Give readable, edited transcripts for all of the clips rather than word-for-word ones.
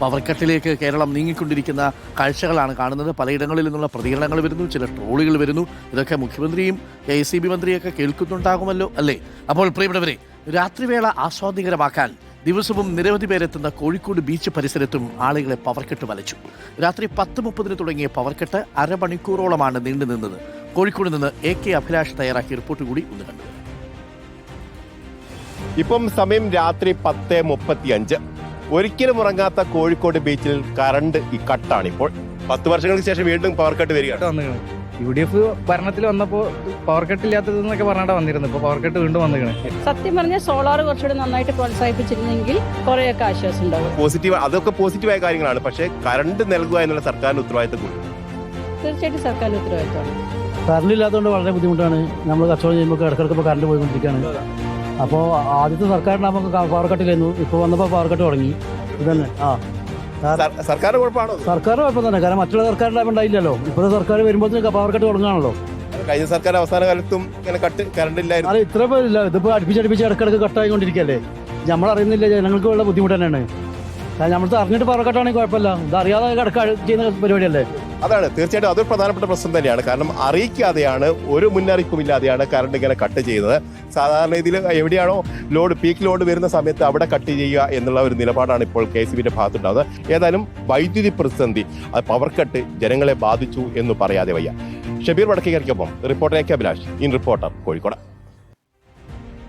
Power കട്ടിലേക്ക് Keralam നീങ്ങിക്കൊണ്ടിരിക്കുന്ന കാഴ്ചകളാണ് കാണുന്നത്. പലയിടങ്ങളിൽ നിന്നുള്ള പ്രതികരണങ്ങൾ വരുന്നു, ചില ട്രോളുകൾ വരുന്നു. ഇതൊക്കെ മുഖ്യമന്ത്രിയും KCB മന്ത്രിയൊക്കെ കേൾക്കുന്നുണ്ടാകുമല്ലോ അല്ലേ? അപ്പോൾ പ്രിയപ്പെട്ടവരെ, രാത്രിവേള ആസ്വാദികരമാക്കാൻ ദിവസവും നിരവധി പേരെത്തുന്ന കോഴിക്കോട് ബീച്ച് പരിസരത്തും ആളുകളെ പവർക്കെട്ട് വലച്ചു. രാത്രി 10:30 തുടങ്ങിയ പവർക്കെട്ട് അരമണിക്കൂറോളമാണ് നീണ്ടുനിന്നത്. കോഴിക്കോട് നിന്ന് AK അഭിലാഷ് തയ്യാറാക്കിയ റിപ്പോർട്ട് കൂടി ഒന്ന് കണ്ടു. ഇപ്പം സമയം രാത്രി 10:35. ഒരിക്കലും ഉറങ്ങാത്ത കോഴിക്കോട് ബീച്ചിൽ കറണ്ട് കട്ടാണിപ്പോൾ. 10 വർഷങ്ങൾക്ക് ശേഷം വീണ്ടും പവർ കട്ട് വരികയാണ്. UDF ഭരണത്തിൽ വന്നപ്പോൾ പവർ കട്ട് ഇല്ലാത്തതെന്നൊക്കെ പറഞ്ഞാൽ വന്നിരുന്നു. ഇപ്പോൾ പവർ കട്ട് വീണ്ടും വന്നിരിക്കണം. സത്യം പറഞ്ഞാൽ സോളാർ കുറച്ചുകൂടി നന്നായിട്ട് പ്രോത്സാഹിപ്പിച്ചിരുന്നെങ്കിൽ കുറേയൊക്കെ ആശ്വാസം ഉണ്ടാവും. അതൊക്കെ പോസിറ്റീവായ കാര്യങ്ങളാണ്. പക്ഷേ കറണ്ട് നൽകുക എന്നുള്ള സർക്കാരിന്റെ ഉത്തരവാദിത്തം കൂടി. തീർച്ചയായിട്ടും സർക്കാരിന്റെ ഉത്തരവാദിത്തമാണ്. കറണ്ട് ഇല്ലാത്തതുകൊണ്ട് വളരെ ബുദ്ധിമുട്ടാണ്. നമ്മൾ കച്ചവടം ചെയ്യുമ്പോൾ ഇടക്കിടക്ക് കറണ്ട് പോയിക്കൊണ്ടിരിക്കുകയാണ്. അപ്പോൾ ആദ്യത്തെ സർക്കാരിന് നമുക്ക് പവർ കട്ടിലായിരുന്നു. ഇപ്പോൾ വന്നപ്പോൾ പവർ കട്ട് തുടങ്ങി. ഇതന്നെ സർക്കാരിന്റെ കുഴപ്പമാണോ? സർക്കാർ കുഴപ്പം തന്നെ. കാരണം മറ്റുള്ള സർക്കാരിൻ്റെ ഉണ്ടായില്ലല്ലോ. ഇപ്പോഴത്തെ സർക്കാർ വരുമ്പോഴത്തേക്ക് പവർ കട്ട് തുടങ്ങുകയാണല്ലോ. കഴിഞ്ഞ സർക്കാർ അവസാന കാലത്തും ഇങ്ങനെ കറണ്ട് ഇല്ലായിരുന്നു. അത് ഇത്ര പേരില്ല. ഇതിപ്പോൾ അടുപ്പിച്ചടുപ്പിച്ച് ഇടക്കിടക്ക് കട്ടായിക്കൊണ്ടിരിക്കുകയല്ലേ. നമ്മളറിയുന്നില്ല, ജനങ്ങൾക്ക് ഉള്ള ബുദ്ധിമുട്ട് തന്നെയാണ്. നമ്മൾ അറിഞ്ഞിട്ട് പവർ കട്ടാണെങ്കിൽ കുഴപ്പമില്ല. ഇത് അറിയാതെ കിടക്ക ചെയ്യുന്ന പരിപാടിയല്ലേ. അതാണ് തീർച്ചയായിട്ടും അതൊരു പ്രധാനപ്പെട്ട പ്രശ്നം തന്നെയാണ്. കാരണം അറിയിക്കാതെയാണ്, ഒരു മുന്നറിയിപ്പും ഇല്ലാതെയാണ് കറണ്ട് ഇങ്ങനെ കട്ട് ചെയ്യുന്നത്. സാധാരണ ഇതിൽ എവിടെയാണോ പീക്ക് ലോഡ് വരുന്ന സമയത്ത് അവിടെ കട്ട് ചെയ്യുക എന്നുള്ള ഒരു നിലപാടാണ് ഇപ്പോൾ KCBയുടെ ഭാഗത്തുണ്ടാവുന്നത്. ഏതായാലും വൈദ്യുതി പ്രതിസന്ധി, പവർ കട്ട് ജനങ്ങളെ ബാധിച്ചു എന്ന് പറയാതെ വയ്യ. ഷബീർ വടക്കേകരിക്കൊപ്പം reporter AK Abhilash, in reporter, Kozhikode.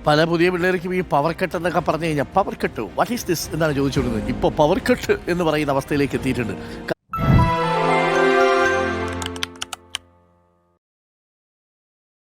പല പുതിയ പിള്ളേർക്കും ഈ പവർ കട്ട് എന്നൊക്കെ പറഞ്ഞു കഴിഞ്ഞാൽ power cut what is this എന്നാണ് ചോദിച്ചുകൊടുക്കുന്നത്. ഇപ്പോൾ പവർ കട്ട് എന്ന് പറയുന്ന അവസ്ഥയിലേക്ക് എത്തിയിട്ടുണ്ട്.